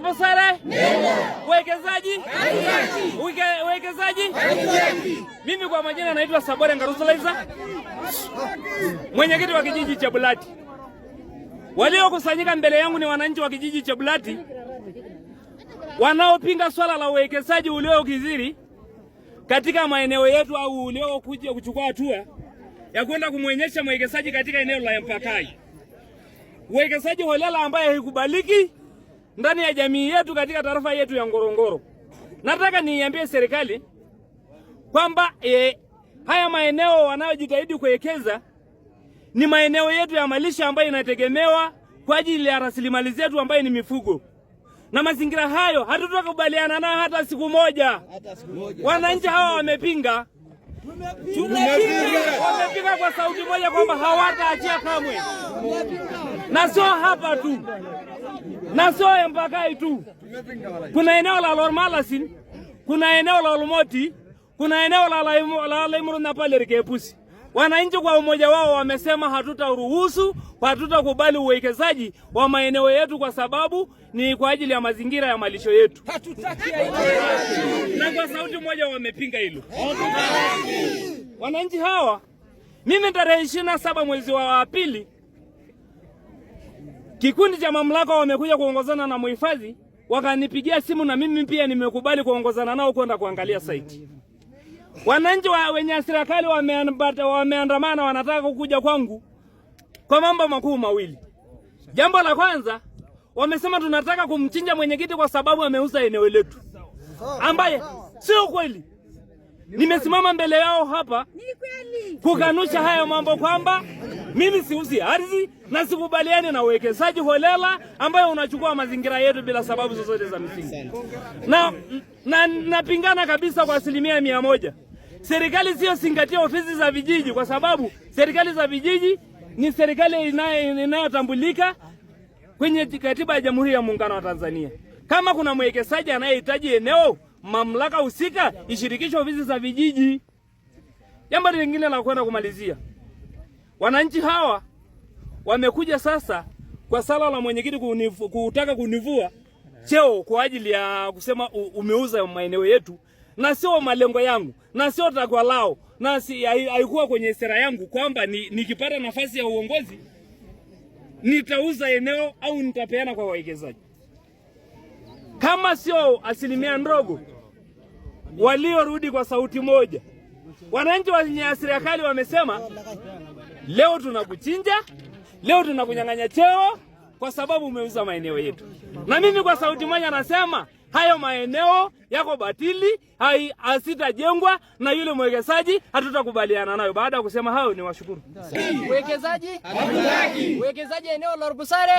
Lorpusare? Uwekezaji? Mimi kwa majina naitwa Sabore Ngarusulaiza, mwenyekiti wa kijiji cha Bulati. Waliokusanyika mbele yangu ni wananchi wa kijiji cha Bulati wanaopinga swala la uwekezaji uliokithiri katika maeneo yetu au uliokuja kuchukua hatua ya kwenda kumwonyesha mwekezaji katika eneo la Mpakai. Uwekezaji holela ambaye haikubaliki ndani ya jamii yetu katika tarafa yetu ya Ngorongoro. Nataka niambie serikali kwamba haya maeneo wanayojitahidi kuwekeza ni maeneo yetu ya malisha ambayo inategemewa kwa ajili ya rasilimali zetu ambayo ni mifugo. Na mazingira hayo hatutakubaliana nayo hata siku moja. Wananchi hawa wamepinga. Wamepinga kwa sauti moja kwamba hawataachia kamwe. Na sio hapa tu, na sio Mpakai tu. Kuna eneo la Lormalasin, kuna eneo la Olmoti, kuna eneo la Lemuru na pale Rikepusi. Wananchi kwa umoja wao wamesema hatutaruhusu, hatutakubali uwekezaji wa maeneo yetu kwa sababu ni kwa ajili ya mazingira ya malisho yetu. Hatutaki. Na kwa sauti moja wamepinga hilo. Wananchi hawa, mimi tarehe 27 mwezi wa pili, kikundi cha mamlaka wamekuja kuongozana na muhifadhi, wakanipigia simu na mimi pia nimekubali kuongozana nao kwenda kuangalia site. Wananchi wenye serikali wameandamana, wanataka kukuja kwangu kwa mambo makuu mawili. Jambo la kwanza, wamesema tunataka kumchinja mwenyekiti kwa sababu ameuza eneo letu, ambaye sio kweli. Nimesimama mbele yao hapa kukanusha haya mambo kwamba mimi siuzi ardhi na sikubaliani na uwekezaji holela ambayo unachukua mazingira yetu bila sababu zozote za msingi. Na napingana kabisa kwa 100%. Serikali sio zingatia ofisi za vijiji, kwa sababu serikali za vijiji ni serikali inayotambulika kwenye katiba ya Jamhuri ya Muungano wa Tanzania. Kama kuna mwekezaji anayehitaji eneo, mamlaka husika ishirikishe ofisi za vijiji. Jambo lingine la kwenda kumalizia, wananchi hawa wamekuja sasa kwa sala la mwenyekiti kutaka kunivua cheo kwa ajili ya kusema umeuza maeneo yetu, na sio malengo yangu, na sio takwa lao, na haikuwa kwenye sera yangu kwamba nikipata nafasi ya uongozi nitauza eneo au nitapeana kwa wawekezaji. Kama sio asilimia ndogo waliorudi kwa sauti moja, wananchi wa serikali wamesema leo tunakuchinja, leo tunakunyang'anya cheo kwa sababu umeuza maeneo yetu. Na mimi kwa sauti moja nasema hayo maeneo yako batili, hasitajengwa na yule mwekezaji, hatutakubaliana nayo. Baada ya kusema hayo, ni washukuru. Uwekezaji eneo la Lorpusare.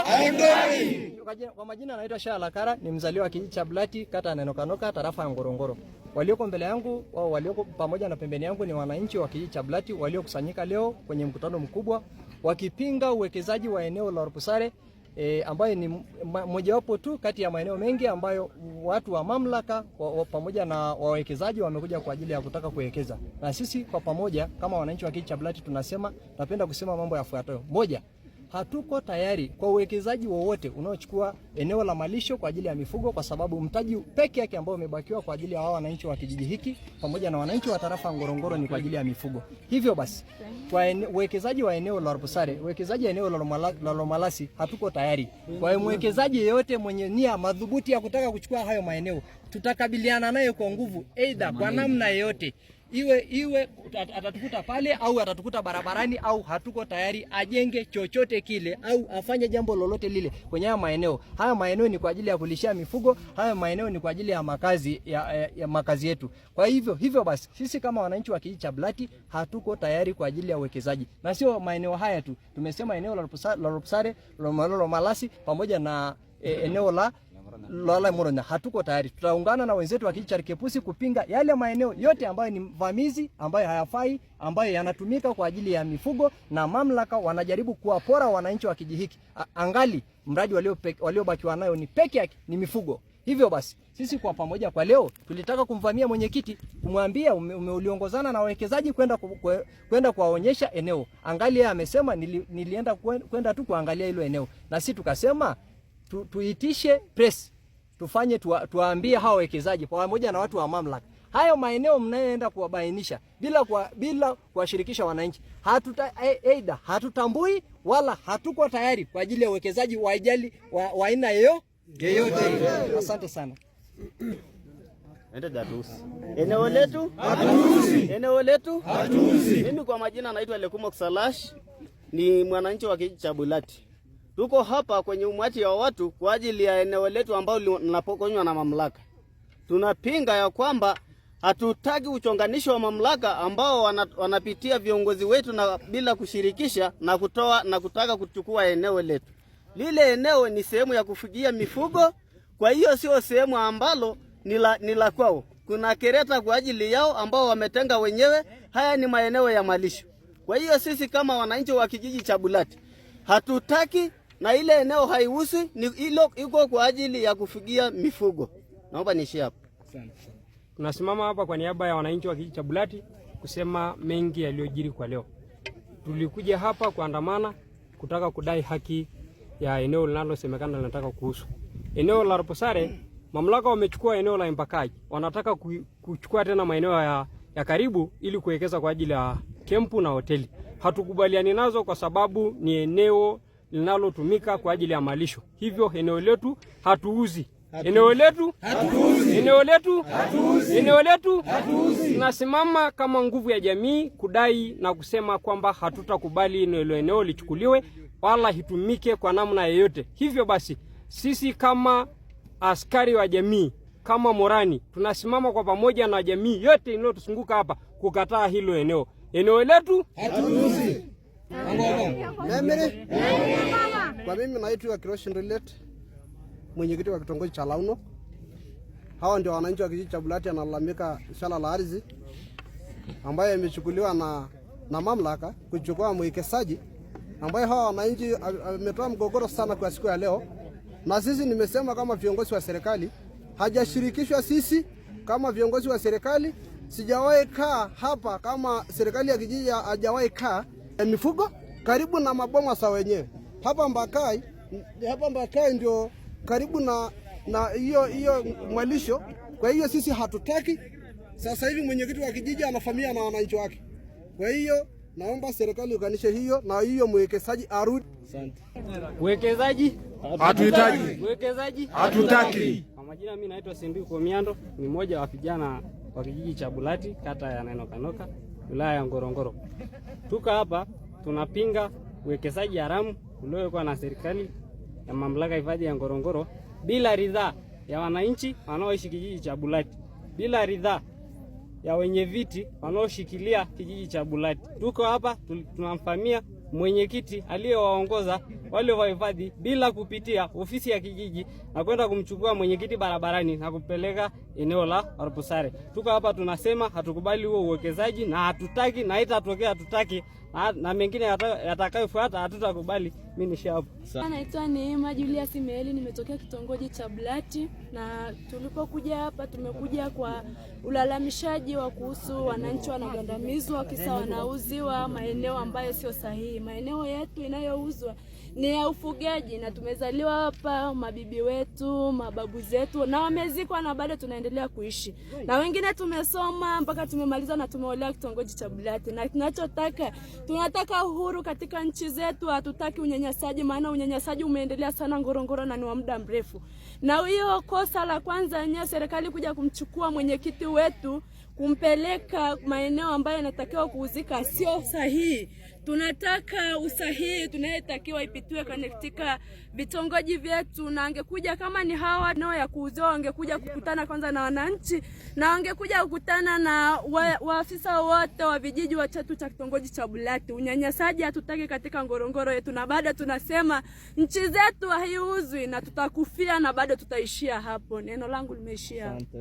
Kwa majina naitwa Shala Kara, ni mzaliwa wa kijiji cha Bulati, kata Nenokanoka, tarafa ya Ngorongoro. Walioko mbele yangu au walioko pamoja na pembeni yangu ni wananchi wa kijiji cha Bulati waliokusanyika leo kwenye mkutano mkubwa wakipinga uwekezaji wa eneo la Lorpusare, ambayo ni mojawapo tu kati ya maeneo mengi ambayo watu wa mamlaka pamoja na wawekezaji wamekuja kwa ajili ya kutaka kuwekeza. Na sisi kwa pamoja kama wananchi wa kijiji cha Bulati tunapenda kusema mambo yafuatayo. Moja, hatuko tayari kwa uwekezaji wowote unaochukua eneo la malisho kwa ajili ya mifugo, kwa sababu mtaji peke yake ambao umebakiwa kwa ajili ya hao wananchi wa kijiji hiki pamoja na wananchi wa tarafa Ngorongoro ni kwa ajili ya mifugo. Hivyo basi, kwa uwekezaji wa eneo la Lorpusare, uwekezaji wa eneo la Lomalasi hatuko tayari. Kwa mwekezaji yeyote mwenye nia madhubuti ya kutaka kuchukua hayo maeneo, tutakabiliana naye kwa nguvu, aidha kwa namna yoyote. Iwe atatukuta pale au atatukuta barabarani, au hatuko tayari ajenge chochote kile au afanye jambo lolote lile kwenye haya maeneo. Haya maeneo ni kwa ajili ya kulishia mifugo, haya maeneo ni kwa ajili ya makazi ya makazi yetu. Kwa hivyo basi sisi kama wananchi wa kijiji cha Bulati hatuko tayari kwa ajili ya uwekezaji. Na sio maeneo haya tu. Tumesema eneo la Lorpusare, Lomalasi pamoja na eneo la Lemuru, hatuko tayari. Tutaungana na wenzetu wa kijiji cha Rikepusi kupinga yale maeneo yote ambayo ni vamizi, ambayo hayafai, ambayo yanatumika kwa ajili ya mifugo, na mamlaka wanajaribu kuwapora wananchi wa kijiji hiki. Angali mradi waliobakiwa nayo ni peke yake ni mifugo. Hivyo basi sisi kwa pamoja kwa leo tulitaka kumvamia mwenyekiti, kumwambia uliongozana na wawekezaji kwenda kuwaonyesha eneo. Angali yeye amesema nilienda kwenda tu kuangalia hilo eneo, na sisi tukasema tuitishe press tufanye tuwaambie hao wawekezaji pamoja na watu wa mamlaka, hayo maeneo mnayoenda kuwabainisha bila kuwashirikisha wananchi, hatutambui wala hatuko tayari kwa ajili ya uwekezaji wa aina yoyote. Asante sana. Eneo letu hatuuzi. Eneo letu hatuuzi. Mimi kwa majina naitwa Lekumo Ksalash, ni mwananchi wa kijiji cha Bulati. Tuko hapa kwenye umati wa watu kwa ajili ya eneo letu ambao linapokonywa na mamlaka. Tunapinga ya kwamba hatutaki uchonganisho wa mamlaka ambao wanapitia viongozi wetu na bila kushirikisha na kutaka kuchukua eneo letu. Lile eneo ni sehemu ya kufugia mifugo, kwa hiyo sio sehemu ambalo ni la kwao. Kuna kereta kwa ajili yao ambao wametenga wenyewe. Haya ni maeneo ya malisho. Kwa hiyo sisi kama wananchi wa kijiji cha Bulati hatutaki, na ile eneo haihusi, iko kwa ajili ya kufugia mifugo. Naomba niishie hapo. Tunasimama hapa kwa niaba ya wananchi wa kijiji cha Bulati kusema mengi yaliyojiri kwa leo. Tulikuja hapa kuandamana kutaka kudai haki ya eneo linalosemekana linataka kuhusu. Eneo la Roposare, mamlaka wamechukua eneo la Mpakaji. Wanataka kuchukua tena maeneo ya karibu ili kuwekeza kwa ajili ya kempu na hoteli. Hatukubaliani nazo kwa sababu ni eneo linalotumika kwa ajili ya malisho. Hivyo eneo letu hatuuzi. Eneo letu hatuuzi. Eneo letu hatuuzi. Eneo letu hatuuzi. Tunasimama kama nguvu ya jamii kudai na kusema kwamba hatutakubali eneo lichukuliwe wala hitumike kwa namna yoyote. Hivyo basi sisi kama askari wa jamii, kama morani, tunasimama kwa pamoja na jamii yote inayotuzunguka hapa kukataa hilo eneo. Eneo letu hatuuzi. Kwa mimi naitwa Kiroshin Rilet, mwenyekiti wa kitongoji cha Launo. Hawa ndio wananchi wa kijiji cha Bulati analalamika swala la ardhi ambayo imechukuliwa na mamlaka kuchukua mwekezaji, ambayo hawa wananchi wametoa mgogoro sana kwa siku ya leo. Na sisi nimesema kama viongozi wa serikali hajashirikishwa. Sisi kama viongozi wa serikali sijawahi kaa hapa, kama serikali ya kijiji hajawahi kaa mifugo karibu na maboma sa wenyewe. Hapa Mbakai ndio karibu na hiyo malisho. Kwa hiyo sisi hatutaki. Sasa hivi mwenyekiti wa kijiji anafamia na wananchi wake. Kwa hiyo naomba serikali ukanishe hiyo na hiyo mwekezaji arudi. Asante. Uwekezaji hatuhitaji. Uwekezaji hatutaki. Kwa majina mimi naitwa Sindu Komiando, ni mmoja wa vijana wa kijiji cha Bulati, kata ya Nainokanoka, wilaya ya Ngorongoro. Tuka hapa tunapinga uwekezaji haramu uliowekwa na serikali ya mamlaka hifadhi ya Ngorongoro bila ridhaa ya wananchi wanaoishi kijiji cha Bulati, bila ridhaa ya wenye viti wanaoshikilia kijiji cha Bulati. Tuko hapa tunamfamia mwenyekiti aliyewaongoza wale wa hifadhi bila kupitia ofisi ya kijiji na kwenda kumchukua mwenyekiti barabarani na kupeleka eneo la Roposare. Tuko hapa tunasema hatukubali huo uwekezaji na hatutaki, na itatokea hatutaki, na mengine yatakayofuata hatutakubali. Mimi ni hapo. Naitwa Neema Julius Meeli, nimetokea kitongoji cha Bulati, na tulipokuja hapa tumekuja kwa ulalamishaji wa kuhusu wananchi wanagandamizwa kisa wanauziwa maeneo ambayo sio sahihi. Maeneo yetu inayouzwa ni ya ufugaji na tumezaliwa hapa, mabibi wetu, mababu zetu na wamezikwa na bado tunaendelea kuishi. Na wengine tumesoma mpaka tumemaliza na tumeolewa kitongoji cha Bulati. Na tunataka uhuru katika nchi zetu, hatutaki unyanyasaji, maana unyanyasaji umeendelea sana Ngorongoro na ni wa muda mrefu. Na hiyo kosa la kwanza yenyewe serikali kuja kumchukua mwenyekiti wetu kumpeleka maeneo ambayo yanatakiwa kuuzika sio sahihi. Tunataka usahihi tunayetakiwa ipitiwe katika vitongoji vyetu, na angekuja kama ni hawa nao ya kuuziwa wangekuja kukutana kwanza na wananchi, na wangekuja kukutana na waafisa wote wa vijiji wa chetu cha kitongoji cha Bulati. Unyanyasaji hatutaki katika Ngorongoro yetu, na bado tunasema nchi zetu haiuzwi na tutakufia na bado tutaishia hapo. Neno langu limeishia hapo.